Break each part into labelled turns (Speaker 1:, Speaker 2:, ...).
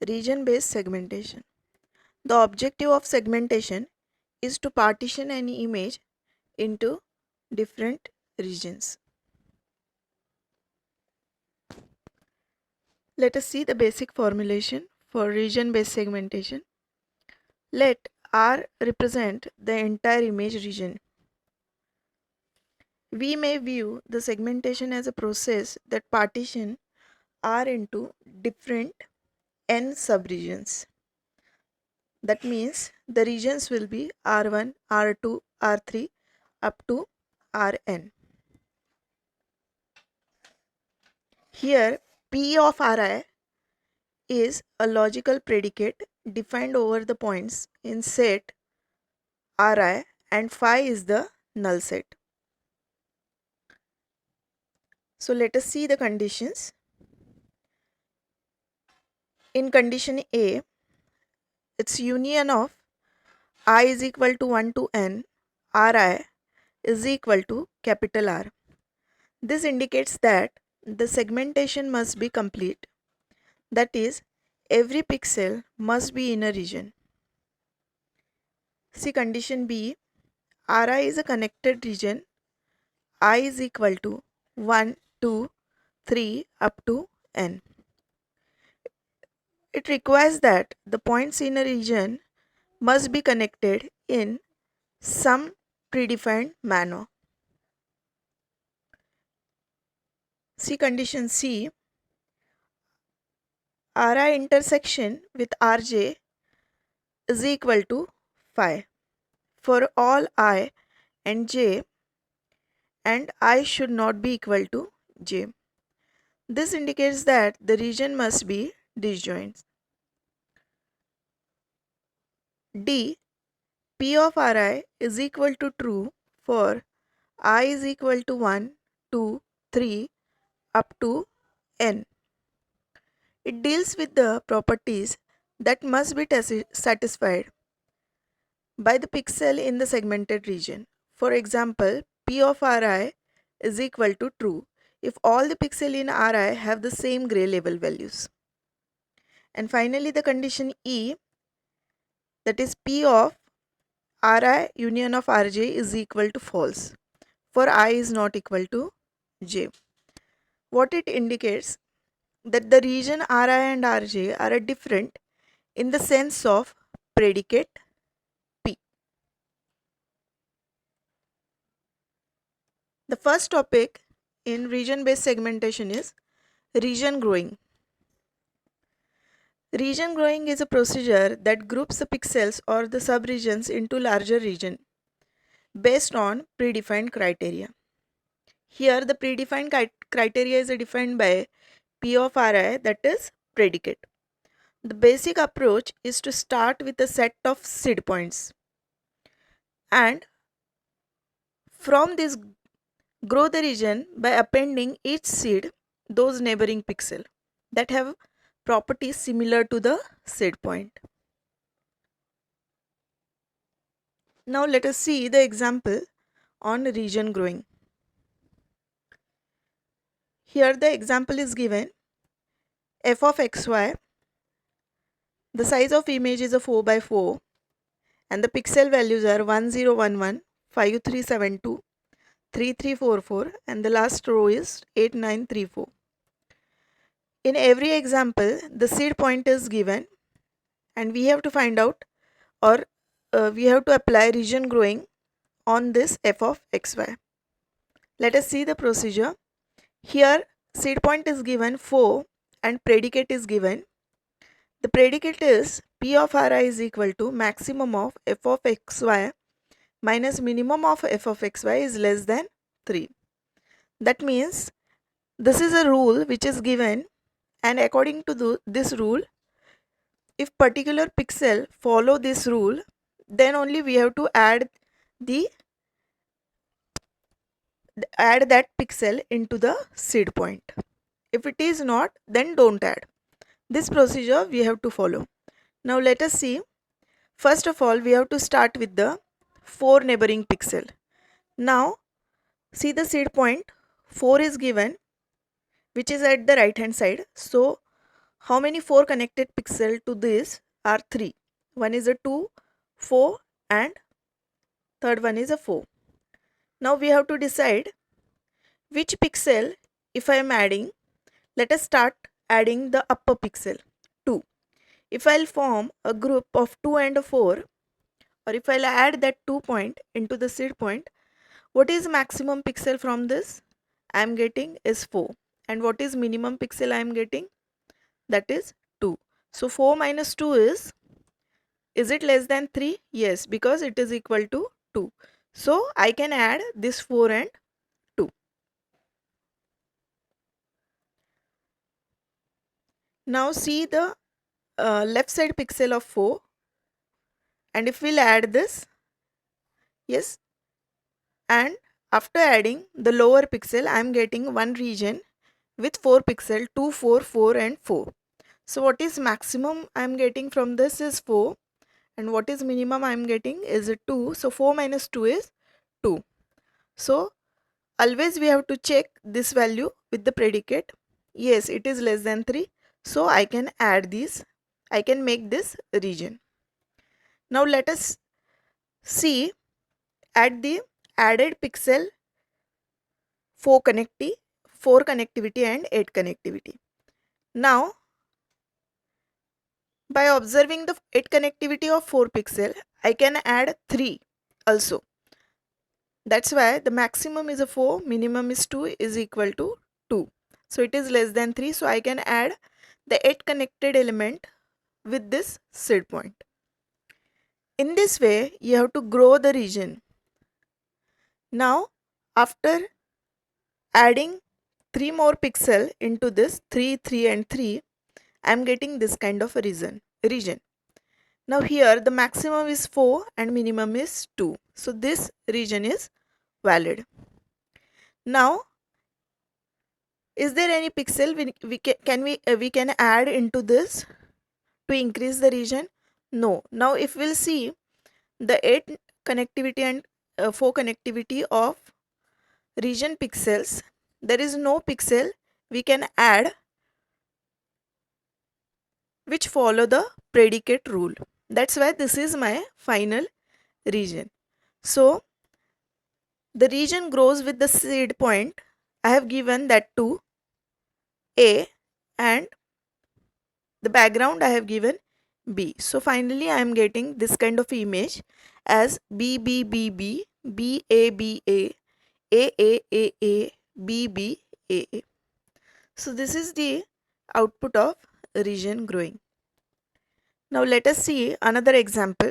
Speaker 1: Region-based segmentation. The objective of segmentation is to partition an image into different regions. Let us see the basic formulation for region-based segmentation. Let R represent the entire image region. We may view the segmentation as a process that partition R into different n subregions. That means the regions will be R1, R2, R3 up to Rn. Here P of Ri is a logical predicate defined over the points in set Ri and phi is the null set. So let us see the conditions. In condition A, its union of I is equal to 1 to n, Ri is equal to capital R. This indicates that the segmentation must be complete. That is, every pixel must be in a region. See condition B, Ri is a connected region. I is equal to 1, 2, 3 up to n. It requires that the points in a region must be connected in some predefined manner. See condition C, Ri intersection with Rj is equal to phi for all I and j, and I should not be equal to j. This indicates that the region must be disjoint. D, P of Ri is equal to true for I is equal to 1, 2, 3 up to n. It deals with the properties that must be satisfied by the pixel in the segmented region. For example, P of Ri is equal to true if all the pixels in Ri have the same gray label values. And finally the condition E, that is P of Ri union of Rj is equal to false for I is not equal to j. What it indicates that the region Ri and Rj are different in the sense of predicate P. The first topic in region-based segmentation is region growing. Region growing is a procedure that groups the pixels or the subregions into larger region based on predefined criteria. Here the predefined criteria is defined by P of Ri, that is predicate. The basic approach is to start with a set of seed points and from this grow the region by appending each seed those neighboring pixels that have properties similar to the seed point. Now let us see the example on region growing. Here the example is given f of xy. The size of image is a 4 by 4 and the pixel values are 1011, 5372, 3344 and the last row is 8934. In every example the seed point is given and we have to find out or we have to apply region growing on this f of xy. Let us see the procedure. Here seed point is given 4 and predicate is given. The predicate is P of Ri is equal to maximum of f of xy minus minimum of f of xy is less than 3. That means this is a rule which is given, and according to this rule, if particular pixel follow this rule, then only we have to add that pixel into the seed point. If it is not, then don't add. This procedure we have to follow. Now let us see. First of all, we have to start with the 4 neighboring pixel. Now see the seed point 4 is given, which is at the right hand side. So how many 4 connected pixel to this are 3. One is a 2, 4 and third one is a 4. Now we have to decide which pixel if I am adding. Let us start adding the upper pixel 2. If I'll form a group of 2 and a 4, or if I'll add that 2 point into the seed point, what is maximum pixel from this? I am getting is 4. And what is minimum pixel I am getting? That is 2. So 4 minus 2 is it less than 3? Yes, because it is equal to 2. So I can add this 4 and 2. Now see the left side pixel of 4, and if we'll add this, yes, and after adding the lower pixel I am getting one region with 4 pixel, 2, 4, 4 and 4. So what is maximum I am getting from this is 4, and what is minimum I am getting is 2. So 4 minus 2 is 2. So always we have to check this value with the predicate. Yes, it is less than 3. So I can add these. I can make this region. Now let us see at the added pixel 4 connectivity and 8 connectivity. Now by observing the 8 connectivity of 4 pixel, I can add 3 also. That's why the maximum is a 4, minimum is 2 is equal to 2. So it is less than 3. So I can add the 8 connected element with this seed point. In this way, you have to grow the region. Now, after adding 3 more pixel into this 3, 3 and 3, I am getting this kind of a region. Now here the maximum is 4 and minimum is 2. So this region is valid. Now, is there any pixel we can add into this to increase the region? No. Now if we'll see the 8 connectivity and 4 connectivity of region pixels, there is no pixel we can add which follow the predicate rule. That's why this is my final region. So the region grows with the seed point. I have given that to A, and the background I have given B. So finally I am getting this kind of image as B B B B, B A B A, A A A A, B B A A. So this is the output of region growing. Now let us see another example.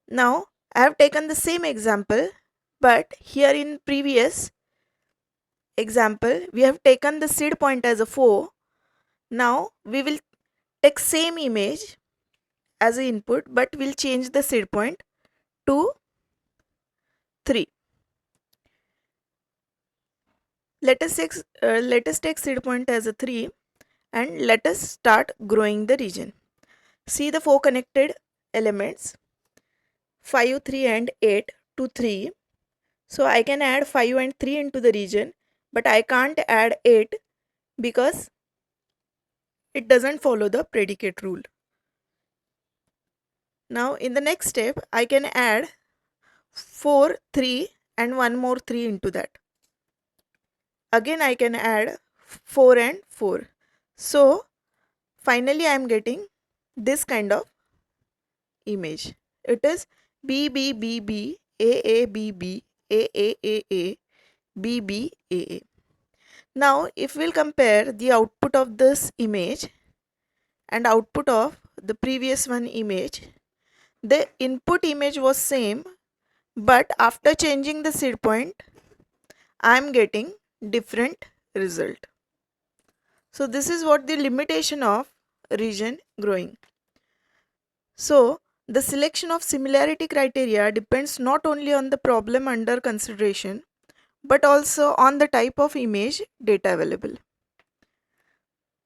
Speaker 1: Now I have taken the same example, but here in previous example we have taken the seed point as a 4. Now we will take same image as an input, but we'll change the seed point to 3. Let us take seed point as a 3 and let us start growing the region. See the 4 connected elements 5, 3 and 8 to 3. So I can add 5 and 3 into the region, but I can't add 8 because it doesn't follow the predicate rule. Now in the next step I can add 4, 3 and one more 3 into that. Again I can add 4 and 4. So finally I am getting this kind of image. It is B B B B, A A B B, A A A A, B B A A. Now if we'll compare the output of this image and output of the previous one image, the input image was same, but after changing the seed point I am getting different result. So this is what the limitation of region growing. So the selection of similarity criteria depends not only on the problem under consideration, but also on the type of image data available.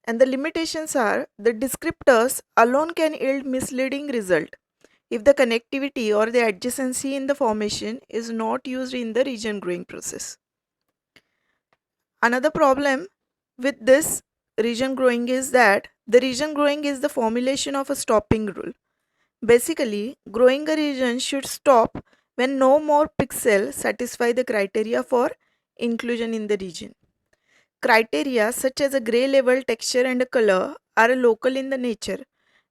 Speaker 1: And the limitations are the descriptors alone can yield misleading result if the connectivity or the adjacency in the formation is not used in the region growing process. Another problem with this region growing is that the region growing is the formulation of a stopping rule. Basically, growing a region should stop when no more pixels satisfy the criteria for inclusion in the region. Criteria such as a gray level, texture and a color are local in the nature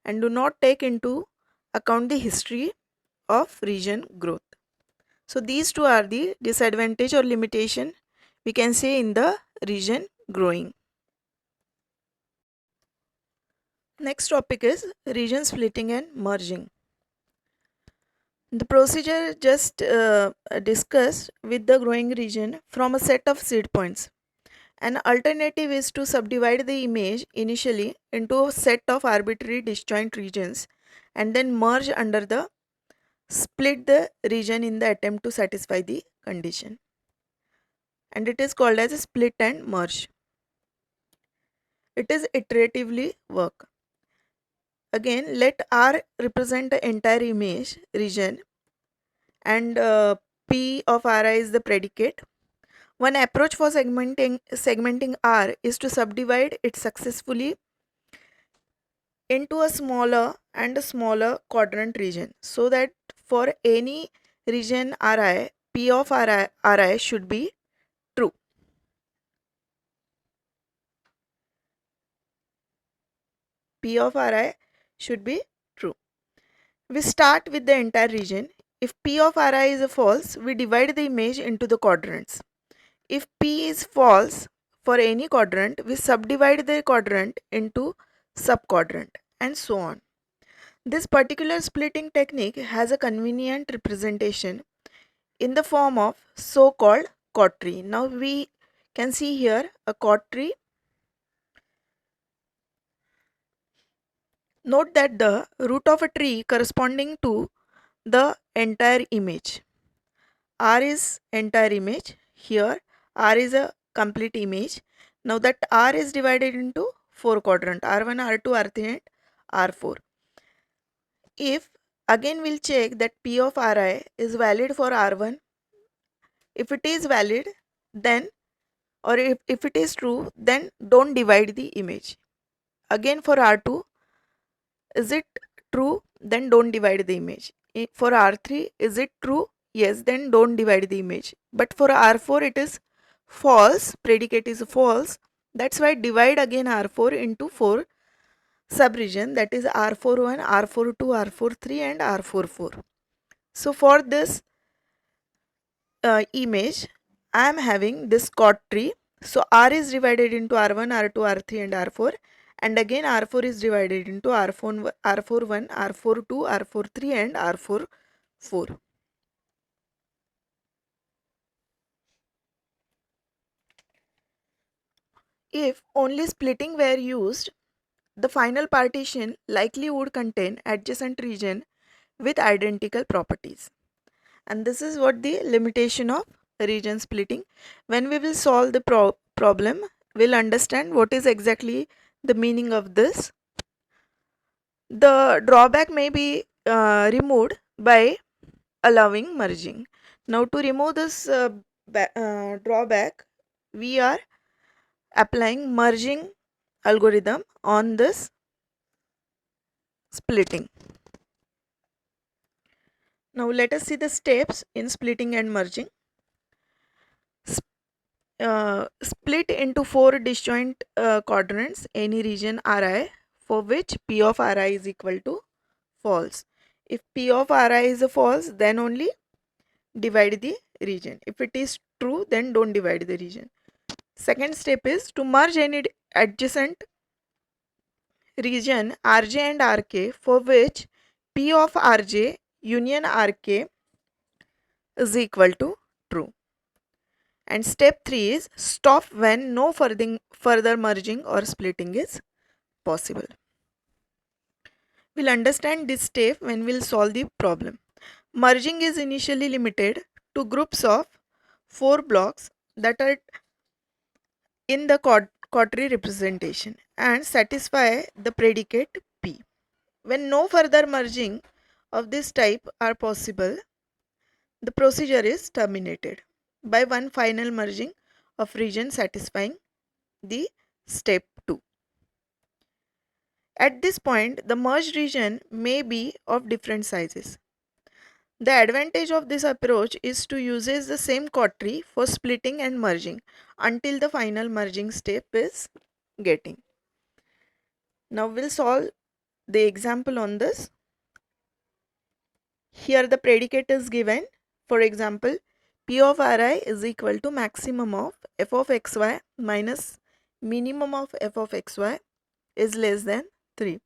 Speaker 1: and do not take into account the history of region growth. So these two are the disadvantage or limitation we can say in the region growing. Next topic is region splitting and merging. The procedure just discussed with the growing region from a set of seed points. An alternative is to subdivide the image initially into a set of arbitrary disjoint regions and then merge under the split the region in the attempt to satisfy the condition. And it is called as a split and merge. It is iteratively work. Again, let R represent the entire image region and P of Ri is the predicate. One approach for segmenting R is to subdivide it successfully into a smaller and a smaller quadrant region, so that for any region Ri, P of Ri should be true. P of Ri should be true. We start with the entire region. If P of Ri is false, we divide the image into the quadrants. If P is false for any quadrant, we subdivide the quadrant into subquadrant and so on. This particular splitting technique has a convenient representation in the form of so-called chord tree. Now we can see here a chord tree. Note that the root of a tree corresponding to the entire image. R is entire image. Here R is a complete image. Now that R is divided into 4 quadrant, R1, R2, R3 and R4. If again we'll check that P of Ri is valid for R1. If it is valid, then or if it is true, then don't divide the image. Again for R2, is it true? Then don't divide the image. For R3, is it true? Yes, then don't divide the image. But for R4 it is false, predicate is false. That's why divide again R4 into 4 subregion, that is R41, R42, R43 and R44. So for this image, I am having this chord tree. So R is divided into R1, R2, R3 and R4, and again R4 is divided into R41, R42, R43 and R44. If only splitting were used, the final partition likely would contain adjacent region with identical properties. And this is what the limitation of region splitting. When we will solve the problem, we'll understand what is exactly the meaning of this. The drawback may be removed by allowing merging. Now to remove this drawback, we are applying merging algorithm on this splitting. Now let us see the steps in splitting and merging. Split into 4 disjoint quadrants any region Ri for which P of Ri is equal to false. If P of Ri is false, then only divide the region. If it is true, then don't divide the region. Second step is to merge any adjacent region Rj and Rk for which P of Rj union Rk is equal to true. And step 3 is stop when no further merging or splitting is possible. We'll understand this step when we'll solve the problem. Merging is initially limited to groups of 4 blocks that are in the chord tree representation and satisfy the predicate P. When no further merging of this type are possible, the procedure is terminated by one final merging of region satisfying the step 2. At this point, the merged region may be of different sizes. The advantage of this approach is to use the same chord tree for splitting and merging until the final merging step is getting. Now we'll solve the example on this. Here the predicate is given. For example, P of Ri is equal to maximum of f of xy minus minimum of f of xy is less than 3.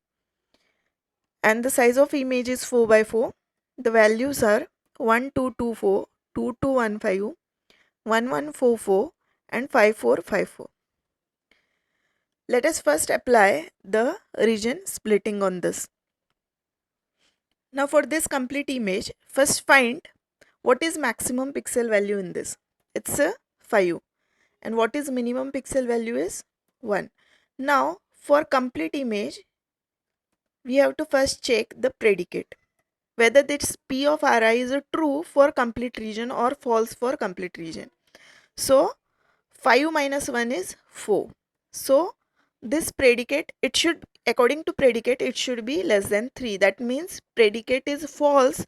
Speaker 1: And the size of image is 4 by 4. The values are 1224, 2215, 1144 and 5454. Let us first apply the region splitting on this. Now for this complete image, first find what is maximum pixel value in this. It's a 5. And what is minimum pixel value is 1. Now for complete image, we have to first check the predicate, whether this P of Ri is a true for complete region or false for complete region. So 5 minus 1 is 4. So this predicate, it should, according to predicate, it should be less than 3. That means predicate is false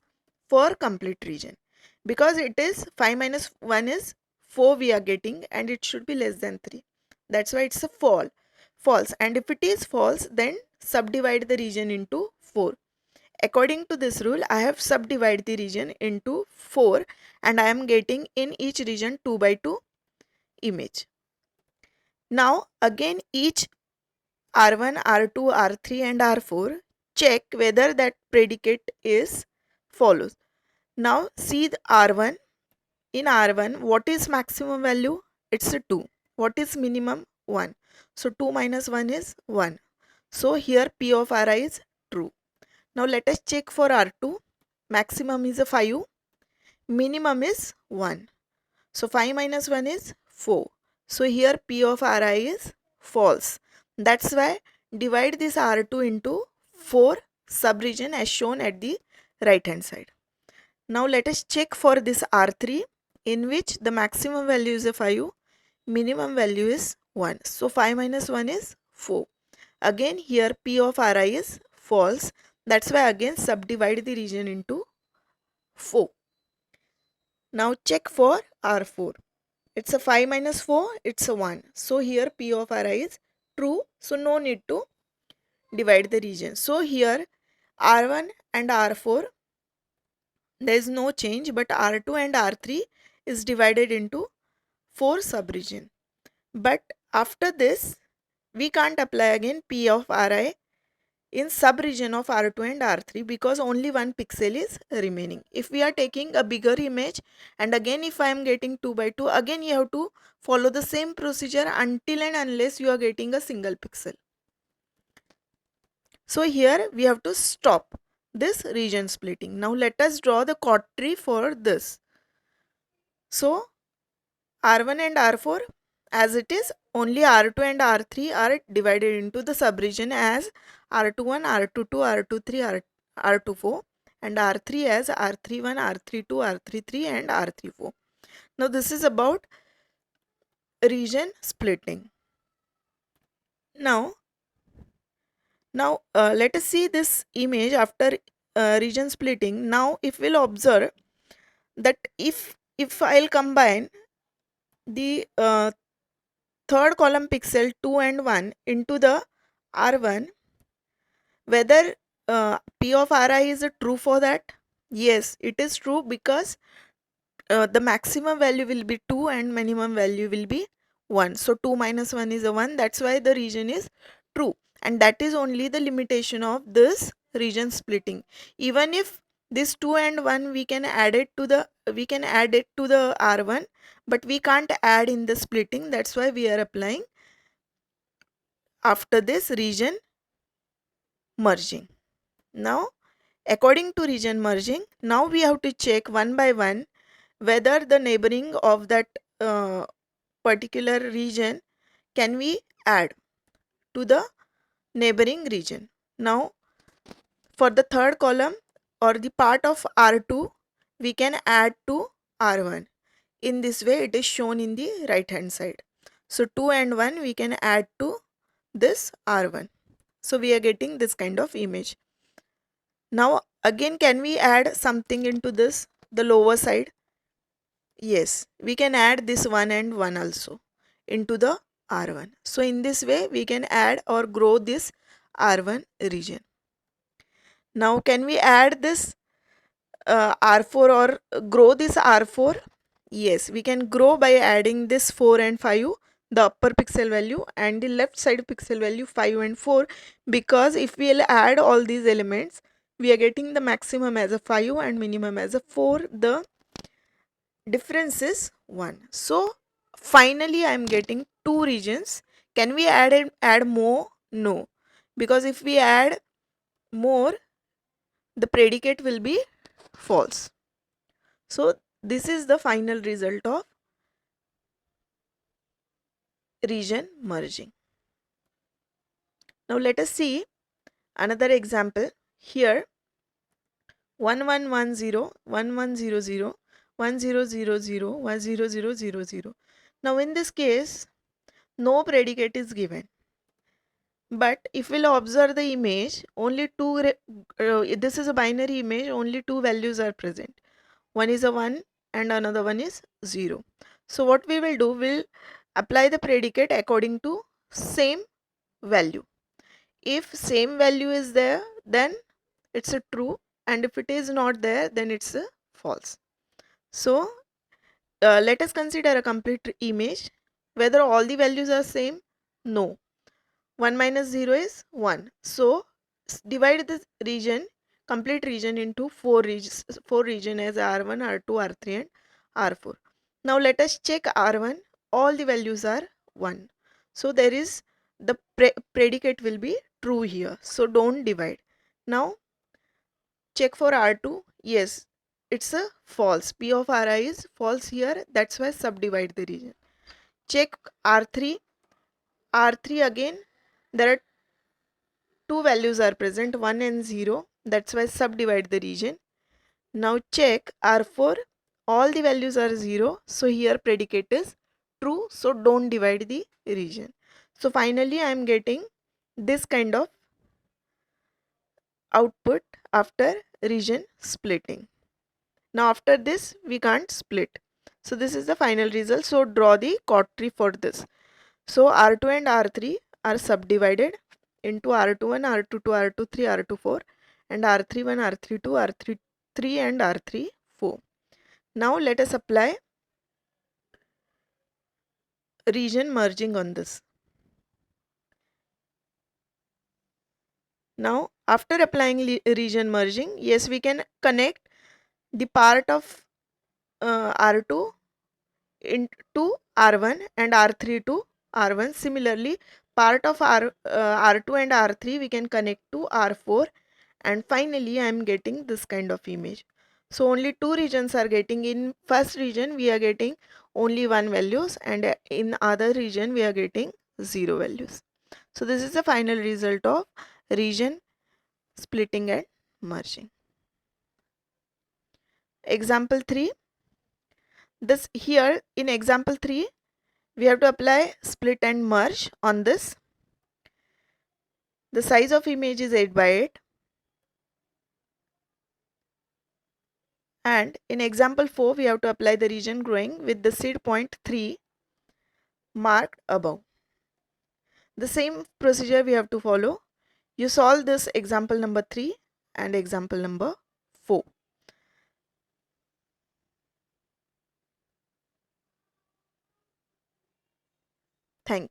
Speaker 1: for complete region, because it is 5 minus 1 is 4 we are getting, and it should be less than 3. That's why it's a false. And if it is false, then subdivide the region into 4. According to this rule, I have subdivided the region into 4 and I am getting in each region 2 by 2 image. Now again each R1, R2, R3 and R4, check whether that predicate is follows. Now see the R1. In R1, what is maximum value? It's a 2. What is minimum? 1. So 2 minus 1 is 1. So here P of Ri is true. Now let us check for R2. Maximum is a 5. Minimum is 1. So 5 minus 1 is 4. So here P of Ri is false. That's why divide this R2 into 4 subregion as shown at the right hand side. Now let us check for this R3, in which the maximum value is a 5, minimum value is 1. So 5 minus 1 is 4. Again here P of Ri is false. That's why again subdivide the region into 4. Now check for R4. It's a 5 minus 4, it's a 1. So here P of Ri is true. So no need to divide the region. So here R1 and R4, there is no change, but R2 and R3 is divided into 4 subregion. But after this, we can't apply again P of Ri in subregion of R2 and R3 because only one pixel is remaining. If we are taking a bigger image, and again if I am getting 2 by 2, again you have to follow the same procedure until and unless you are getting a single pixel. So here we have to stop this region splitting. Now let us draw the chord tree for this. So R1 and R4 as it is, only R2 and R3 are divided into the subregion as R21, R22, R23, R24 and R3 as R31, R32, R33 and R34. Now this is about region splitting. Now let us see this image after region splitting. Now if we'll observe that if I'll combine the third column pixel 2 and 1 into the R1, whether P of Ri is true for that? Yes, it is true, because the maximum value will be 2 and minimum value will be 1. So 2 minus 1 is a 1. That's why the region is true. And that is only the limitation of this region splitting. Even if this 2 and 1 we can add it to the R1, but we can't add in the splitting. That's why we are applying after this region merging. Now according to region merging, now we have to check one by one whether the neighboring of that particular region can we add to the neighboring region. Now for the third column or the part of R2, we can add to R1. In this way it is shown in the right hand side. So 2 and 1 we can add to this R1. So we are getting this kind of image. Now again, can we add something into this, the lower side? Yes, we can add this 1 and 1 also into the R1. So in this way we can add or grow this R1 region. Now can we add this R4 or grow this R4? Yes, we can grow by adding this 4 and 5, the upper pixel value, and the left side pixel value 5 and 4, because if we'll add all these elements, we are getting the maximum as a 5 and minimum as a 4. The difference is 1. So finally I am getting 2 regions. Can we add more? No, because if we add more, the predicate will be false. So this is the final result of region merging. Now let us see another example. Here 1110, 1100, 1000, 10000. Now in this case, no predicate is given. But if we'll observe the image, only this is a binary image, only two values are present. One is a 1 and another one is 0. So what we will do, we'll apply the predicate according to same value. If same value is there, then it's a true, and if it is not there, then it's a false. So let us consider a complete image. Whether all the values are same? No. 1 minus 0 is 1. So divide this region, complete region, into four region as R1, R2, R3 and R4. Now let us check R1. All the values are 1. So there is the predicate will be true here. So don't divide. Now check for R2. Yes, it's a false. P of Ri is false here. That's why subdivide the region. Check R3. R3 again, there are two values are present, 1 and 0. That's why subdivide the region. Now check R4. All the values are 0. So here predicate is true. So don't divide the region. So finally I am getting this kind of output after region splitting. Now after this we can't split. So this is the final result. So draw the chord tree for this. So R2 and R3 are subdivided into R21, R22, R23, R24 and R31, R32, R33 and R34. Now let us apply region merging on this. Now after applying region merging, yes, we can connect the part of R2 into R1 and R3 to R1. Similarly, part of R2 and R3 we can connect to R4, and finally I am getting this kind of image. So only two regions are getting. In first region we are getting only 1 values, and in other region we are getting 0 values. So this is the final result of region splitting and merging. Example 3. This here in example 3 we have to apply split and merge on this. The size of image is 8 by 8. And in example 4 we have to apply the region growing with the seed point 3 marked above. The same procedure we have to follow. You solve this example number 3 and example number